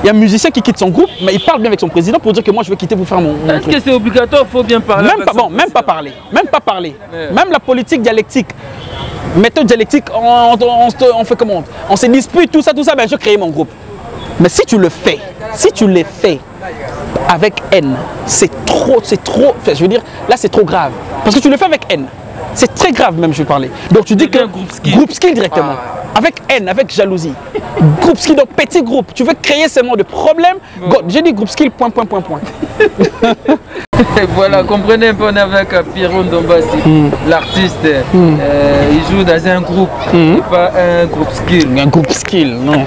Il y a un musicien qui quitte son groupe, mais il parle bien avec son président pour dire que moi je vais quitter pour faire mon Est-ce que c'est obligatoire? Il faut bien parler. Même pas parler. Même la politique dialectique. Méthode dialectique, on fait comment? On se dispute, tout ça, ben je crée mon groupe. Mais si tu le fais, avec haine, c'est trop, je veux dire, là c'est trop grave. Parce que tu le fais avec haine. C'est très grave même, je vais parler. Donc tu dis que groupe skill directement, avec haine, avec jalousie. Groupe skill, donc petit groupe, tu veux créer seulement de problèmes. J'ai dit groupe skill, point. Voilà, comprenez un peu, on est avec Pierrot Ndombasi, l'artiste. Il joue dans un groupe, pas un groupe skill. Un groupe skill, non.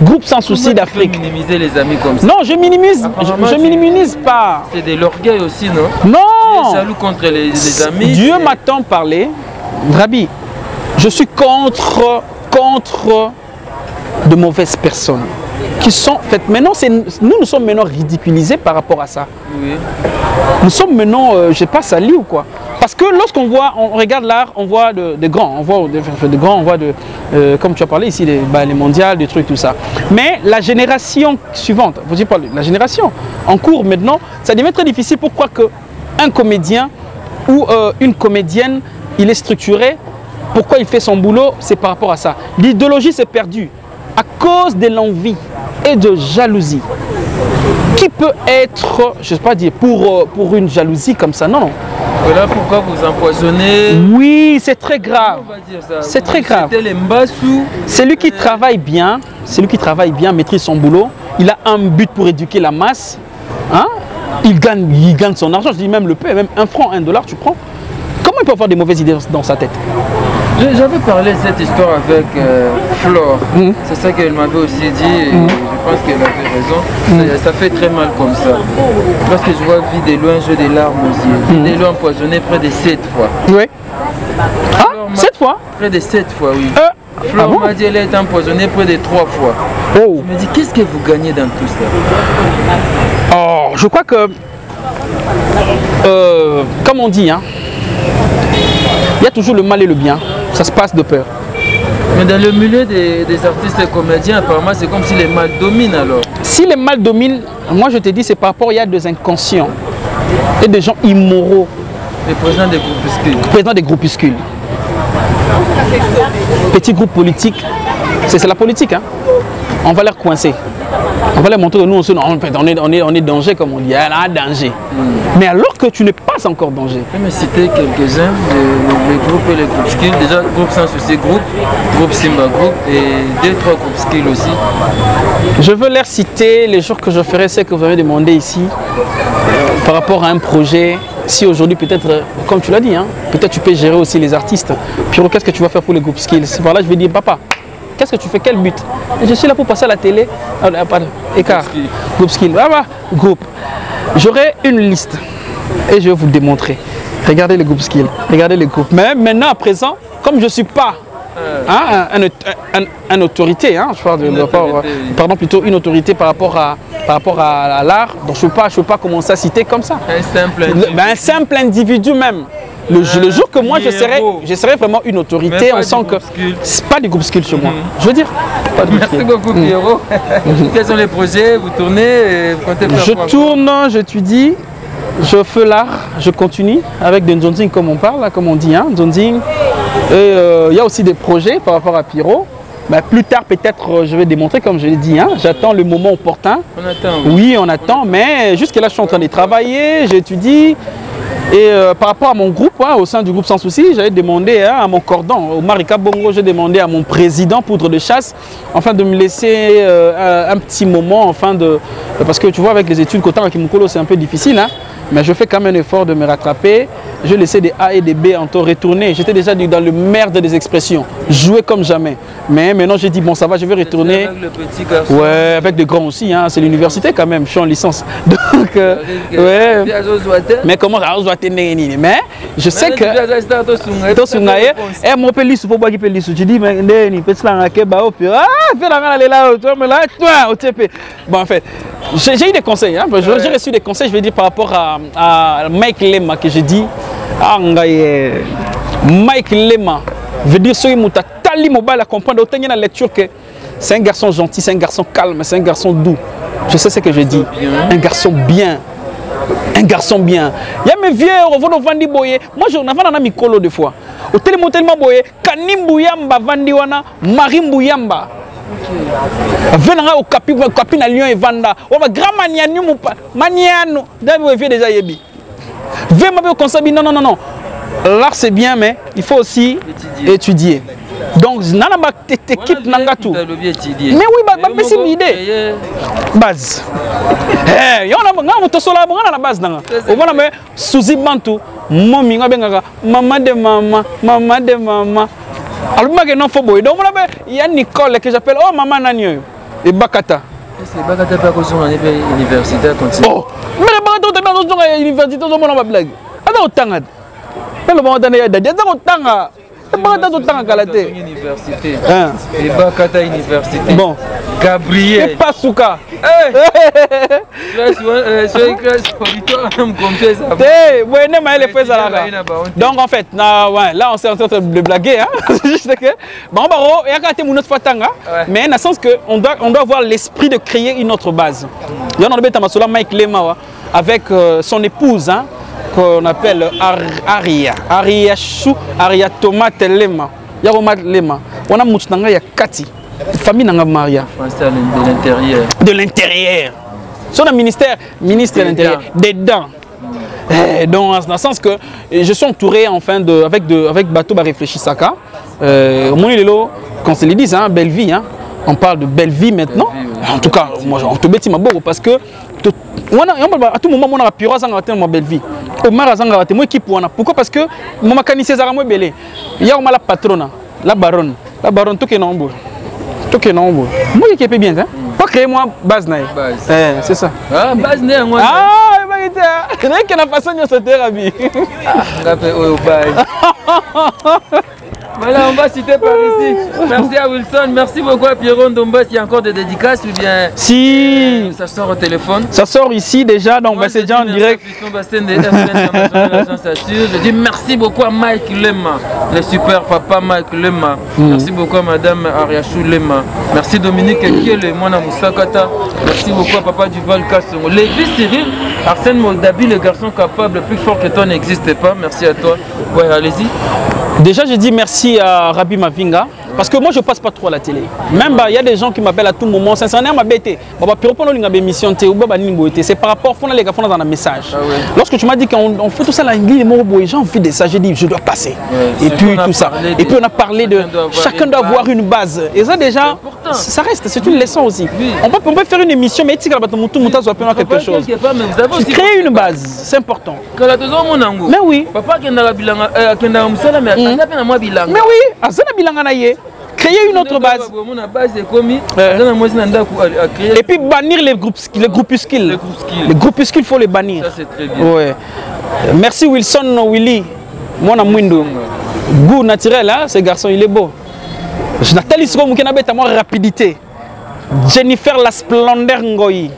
Groupe sans souci d'Afrique. Minimiser les amis comme ça? Non, je minimise pas. C'est de l'orgueil aussi, non? Non. Tu es jaloux contre les amis. Dieu m'a tant parlé. Rabi, je suis contre de mauvaises personnes qui sont faites. Maintenant, nous sommes maintenant ridiculisés par rapport à ça. Oui. Nous sommes maintenant, je sais pas, salis ou quoi. Parce que lorsqu'on regarde l'art, on voit de grands, comme tu as parlé ici, les mondiales, des trucs, tout ça. Mais la génération suivante, vous y parlez, la génération en cours maintenant, ça devient très difficile. Pourquoi qu'un comédien ou une comédienne, il est structuré, pourquoi il fait son boulot, c'est par rapport à ça. L'idéologie s'est perdue à cause de l'envie et de jalousie. Qui peut être, je ne sais pas dire, pour une jalousie comme ça, non. Voilà pourquoi vous empoisonnez. Oui, c'est très grave. C'est très grave. Celui qui travaille bien, maîtrise son boulot, il a un but pour éduquer la masse, hein? Il gagne son argent, je dis même le peu, même 1 franc, $1, tu prends. Comment il peut avoir des mauvaises idées dans sa tête? J'avais parlé de cette histoire avec Flore. C'est ça qu'elle m'avait aussi dit. Et je pense qu'elle avait raison. Ça fait très mal comme ça. Parce que je vois vie de loin, j'ai des larmes aux yeux. Vie de loin empoisonnée près de 7 fois. Oui. Ah, 7 fois? Près de 7 fois, oui. Flore m'a dit qu'elle a été empoisonnée près de 3 fois. Oh. Je me dis, qu'est-ce que vous gagnez dans tout ça? Oh, je crois que, comme on dit, hein, il y a toujours le mal et le bien. Ça se passe de peur. Mais dans le milieu des artistes et comédiens, apparemment, c'est comme si les mal dominent alors. Si les mal dominent, moi je te dis, c'est par rapport, il y a des inconscients et des gens immoraux. Les présidents des groupuscules. Président des groupuscules. Petit groupe politique, c'est la politique. Hein. On va les coincer. On va leur montrer que nous, on est danger, comme on dit. Il y a un danger. Mais alors que tu n'es pas encore danger. Je vais me citer quelques-uns des groupes et les groupes skills. Déjà, groupe sans souci, groupe Simba Group et 2-3 groupes skills aussi. Je veux leur citer les jours que je ferai ce que vous avez demandé ici par rapport à un projet. Si aujourd'hui, peut-être, comme tu l'as dit, hein, peut-être tu peux gérer aussi les artistes. Puis qu'est-ce que tu vas faire pour les groupes skills? Voilà, je vais dire, papa, qu'est-ce que tu fais? Quel but? Et je suis là pour passer à la télé. Pardon, écart. Groupe skill. Groupe. J'aurai une liste et je vais vous démontrer. Regardez les groupes skills. Regardez les groupes. Mais maintenant, à présent, comme je ne suis pas une autorité, hein, je parle pardon, plutôt une autorité par rapport à l'art, donc je ne peux pas commencer à citer comme ça. Un simple individu même. Le jour que moi je serai vraiment une autorité, on sent que c'est pas des groupes skills chez moi. Je veux dire. Merci beaucoup Pierrot. Quels sont les projets? Vous tournez, vous comptez faire Je tourne, j'étudie, je fais l'art, je continue avec des Nzonzing comme on parle, comme on dit, hein, Nzonzing. Et il y a aussi des projets par rapport à Pierrot. Bah, plus tard, peut-être, je vais démontrer, comme je l'ai dit, hein, j'attends le moment opportun. On attend. Oui, on attend, mais jusqu'à là, je suis en train de travailler, j'étudie. Et par rapport à mon groupe, hein, au sein du groupe Sans Souci, j'avais demandé hein, à mon cordon, au Marika Bongo, j'ai demandé à mon président Poudre de Chasse, enfin de me laisser un petit moment, enfin parce que tu vois, avec les études Kotanga Kimukolo, c'est un peu difficile, hein, mais je fais quand même un effort de me rattraper. Je laissais des A et des B en temps retourner. J'étais déjà dans le merde des expressions, jouer comme jamais. Mais maintenant, j'ai dit, bon, ça va, je vais retourner. Avec le petit garçon. Ouais, avec des grands aussi, hein, c'est l'université quand même, je suis en licence. Donc, ouais. Mais comment ça va? Mais je sais que. Eh, mon pélis, il faut pas qu'il pélis. Tu dis, mais petit là, fais la là, bon, en fait, j'ai eu des conseils. Hein, j'ai reçu des conseils, je vais dire, par rapport à Mike Lema, que j'ai dit. Mike Lema veut dire ce qui tali mobile à comprendre autant la lecture que c'est un garçon gentil, c'est un garçon calme, c'est un garçon doux. Je sais ce que je dis. Un garçon bien. Un garçon bien. Il y a mes vieux, on va nous vendre boyer. Moi, je n'avais pas mikolo des fois. Au tellement boyer, Kanim Bouyamba Vandiwana, Marim Bouyamba. Venera au capi na Lyon et Vanda. On va grand maniano, maniano. D'ailleurs, vieux déjà yebi. Non. L'art c'est bien, mais il faut aussi étudier. Donc, équipe Nangatu. Mais oui, c'est une idée. Base. Il y a une base. On va la Suzy Bantou. Maman de maman. Alors, il y a Nicole que j'appelle oh maman Nanyo. Et Bakata. C'est Bakata pas qu'on soit université continue. Oh, mais les Bakata sont à l'université, ils ont ma blague. Alors, autant. Le Bakata n'est pas d'accord. Bakata université. Et Bakata université. Bon. Gabriel. Et Pasuka. Donc en fait, là on s'est en train de blaguer. Mais dans le sens qu'on doit avoir l'esprit de créer une autre base. Il y a un Mike Lema avec son épouse qu'on appelle Aria Tomate Lema. Il y a Tomate Lema. On a Moutnanga, il y a Kati. Famille Nanga Maria. De l'intérieur. De l'intérieur. Son ministre de l'intérieur. Des dents. Donc, dans le sens que je suis entouré enfin avec Bateau Réfléchissaka. Mon îlot, quand c'est les dit, hein, belle vie. Hein. On parle de belle vie maintenant. Belle vie, oui. En tout cas, moi, on te bêtis ma bourre parce que à tout moment, on a pu ma belle vie. Omar Azanga te moi équipe wana. Pourquoi? Parce que mon mécanicien Zara moi belé. Il y a la patronne, la baronne tout que non. Tout que non. Moi équipe bien hein. Pas créer moi base naï. C'est ça. Ah base naï moi. Ah il va que na façon de se thérapie. Ngapé au base. Voilà, on va citer par ici. Merci à Wilson, merci beaucoup à Pierron Dombas. Il y a encore des dédicaces ou bien si ça sort au téléphone? Ça sort ici déjà, donc c'est déjà en direct. Je dis merci beaucoup à Mike Lema, le super papa Mike Lema. Merci beaucoup à Madame Ariachou Lema. Merci Dominique Kiele, Mona Moussakata. Merci beaucoup à Papa Duval Kassongo. Lévi Cyril, Arsène Moldabi, le garçon capable, plus fort que toi n'existe pas. Merci à toi. Ouais, allez-y. Déjà, je dis merci à Rabi Mavinga, parce que moi, je ne passe pas trop à la télé. Même, il y a des gens qui m'appellent à tout moment. Sincèrement, c'est par rapport à les gars dans un message. Lorsque tu m'as dit qu'on fait tout ça, j'ai envie de ça, j'ai dit, je dois passer. Et puis, tout ça. Et puis, on a parlé de chacun doit avoir une base. Et ça, déjà, ça reste, c'est une leçon aussi. On peut faire une émission, mais quelque chose. Créer une base, c'est important. Mais oui. Mais oui, créer une autre base. Et puis bannir les groupuscules. Les groupuscules, il faut les bannir. Ça, c'est très bien. Ouais. Merci Wilson Willy. Mon amouindou. Goût naturel, hein? Ce garçon, il est beau. Nathalie Sromoukenabet à moi rapidité. Jennifer la splendeur Ngoyi.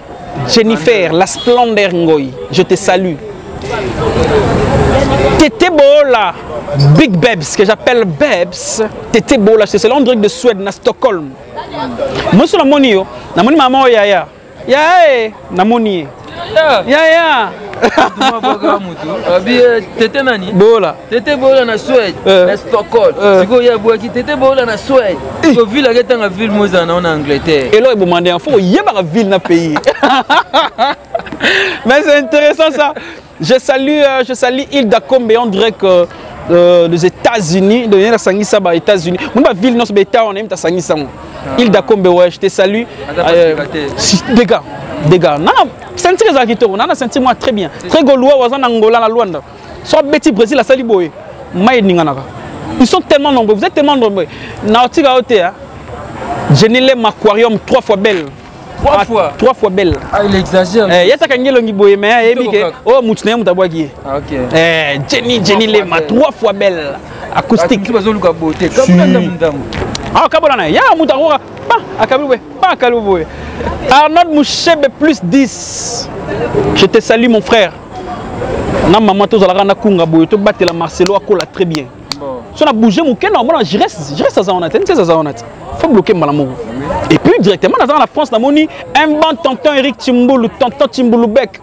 Jennifer la splendeur Ngoyi. Je te salue. Tété Bola, Big Babs, que j'appelle Babs. Tété Bola, c'est l'un de Suède, à Stockholm. Moi, je suis la maman Yaya. Yaya, Namoni. Yaya. Tété nani? Bola. Tété Bola na Suède, na Stockholm. Siko ya boaki Tété Bola na Suède. Ko ville ageta na ville moza na Angleterre. Et là il demandait un faut y a ville na pays. Mais c'est intéressant ça. Je salue Hilda Kombe, on dirait que des États-Unis, de les États-Unis. Moi, ma ville, non, c'est État, on aime ta Sangisa. Hilda Kombe, ouais, je te salue. Des gars. Non, senti les acteurs, on a senti moi très bien. Très gaulois, on a Angola, la Luanda. Soit Betty Brésil, la Saliboé. Ils sont tellement nombreux, vous êtes tellement nombreux. Nautica Hotel, je n'ai l'aime aquarium 3 fois belle. 3 fois belle. Ah, il exagère. Il y a ta longi boye mais et bike. Oh, mutne mutabwaki. OK. Jenny Lema 3 fois belle. Acoustique. Tu vas luka beauté. Kabula ndamdamu. Ah, kabula na. Ya mutaroka. Pas akabiwe. Pas akabiwe. Arnold Mouchebe plus 10. Je te salue mon frère. Na maman to zalaka na kunga boye to batela Marcelo akola très bien. Si on a bougé mon cœur, moi je reste à Zaonat. Faut bloquer Malamou. Et puis directement dans la France, un bon tonton Eric Timboulou, tonton Timbouloubek.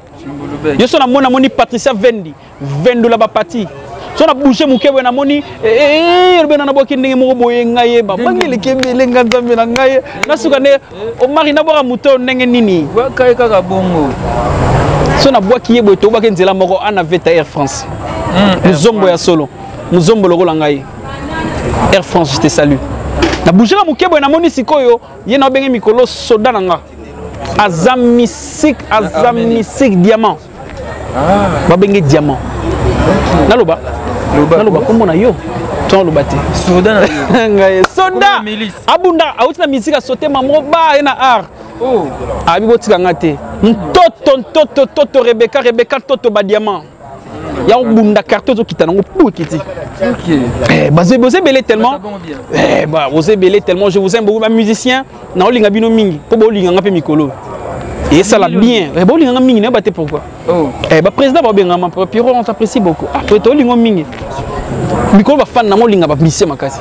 Je suis mon amoni Patricia Vendi, Vendu la Bapati. Si on a bougé mon cœur, on a moni, ben on a boqué n'importe mo boye ngaye, bangi le kembe le nganzambe na ngaye. Na sukane, o mari na bora muto nenge nini. Wa kai kaka bongo. Si on a boqué yebo to boqué nzela moko ana veta Air France. Muzombo ya solo. Muzombo le rolangaye. Air France, je te salue. Na bougé la mukebo na moni sikoyo, ye na benge mikolo soda nanga. Azamisik diamant. Ah, ba benge diamant. Naloba. Naloba comment na yo? Ton lobate. Soda na ngaye. Soda. Abunda, autina musique a sauté mamo ba ena art. Oh. Abi botika ngate. Toto Rebecca toto ba diamant. Il y a un bunda carton qui t'a pour quitter. OK. Vous belé tellement. Vous belé tellement, je vous aime beaucoup. Ma musicien, na olinga bino mingi. Po bo olinga ngape mikolo. Et ça l'a bien. Bo olinga mingi na baté pourquoi? Oh. Président ba benga ma Pierrot, on t'apprécie beaucoup. Ah, to olinga mingi. Mikolo ba fan na olinga ba musicien makasi.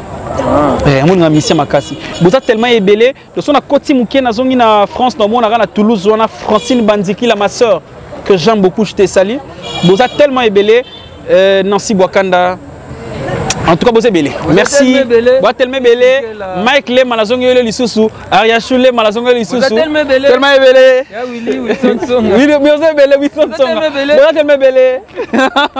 Olinga musicien makasi. Vous êtes tellement ébélé, de son à Koti Mouké na zongi na France, na mona na Toulouse, on a Francine Bandiki la ma sœur. Que j'aime beaucoup, je te salue. Vous êtes tellement ébélé, Nancy Boakanda. En tout cas, vous êtes ébélé. Merci. Vous êtes tellement ébélé. Mike Le Malazongue le Lissousou. Ariachou Le Malazongue le Lissousou. Vous êtes tellement ébélé. Tellement ébélé. Willy Wilson Song. Oui, vous êtes ébélé, Wilson Song. Vous êtes tellement ébélé.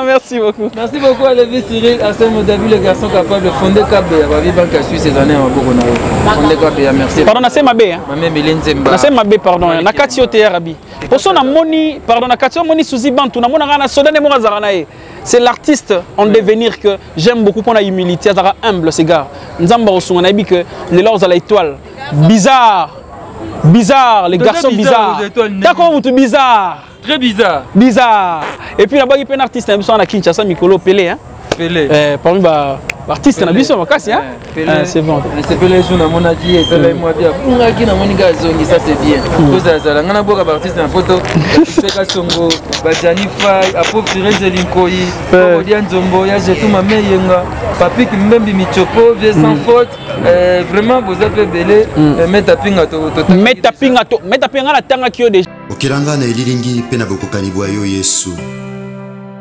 Merci beaucoup. Merci beaucoup à Lévi Cyril, à Saint Modavi, le garçon capable de fonder Kabé. Va vivre en Cassu ces années en Bourgogne. Fonder Kabé, merci. Pardon, c'est ma bé. Ma mère Mélène Zemba. C'est ma bé, pardon. Nakati Otea Rabi. Pour ça, pardon, c'est l'artiste en devenir que j'aime beaucoup pour la humilité, humble, ces gars. Nous avons que les lords à l'étoile. Bizarre, les garçons bizarres. D'accord, vous bizarre. Très bizarre. Bizarre. Et puis là-bas, il y a un artiste, il y a Kinshasa, Mikolo Pelé. Hein? Pelé. Parmi l'artiste, il y a c'est bon. C'est Pelé, je n'ai dit, et ça là, moi, bien. Ça c'est bien. Vous avez un beau artiste, un photo. Seka Songo, Bajani Fay, Apo Firenze Linkoyi, Odian Zombo, Yajetou Mameyenga, Papi Kimembi Michopo, Vieux sans faute. Vraiment, vous avez belé. Metapingato. Metapinga la tanga qui est déjà. Okilanga na elilingi pena bokokani bwayo Yesu.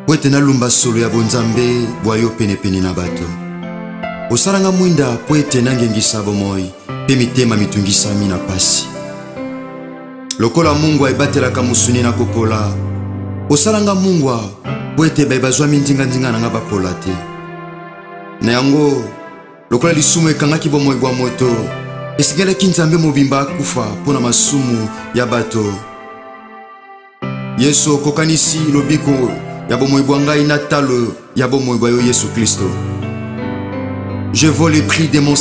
Wete na lumba solo ya bonzambe bwayo pene pene na bato. Osaranga mwinda poete nangengisa bomoi pe mitema mitungisa mina pasi. Lokola Mungu aibatelaka musuni na kopola. Osaranga Mungu poete baibazwa mindinga ndinga na bapola te. Na yango lokola lisumu ekangaki bomoi bwa moto. Esigala kinzambe mobimba akufa pona masumu ya bato. Yesu kokanisi lobiko ya bomoi bwanga inatalo ya bomoi bwa yo Yesu Kristo. Je vaux le prix de mon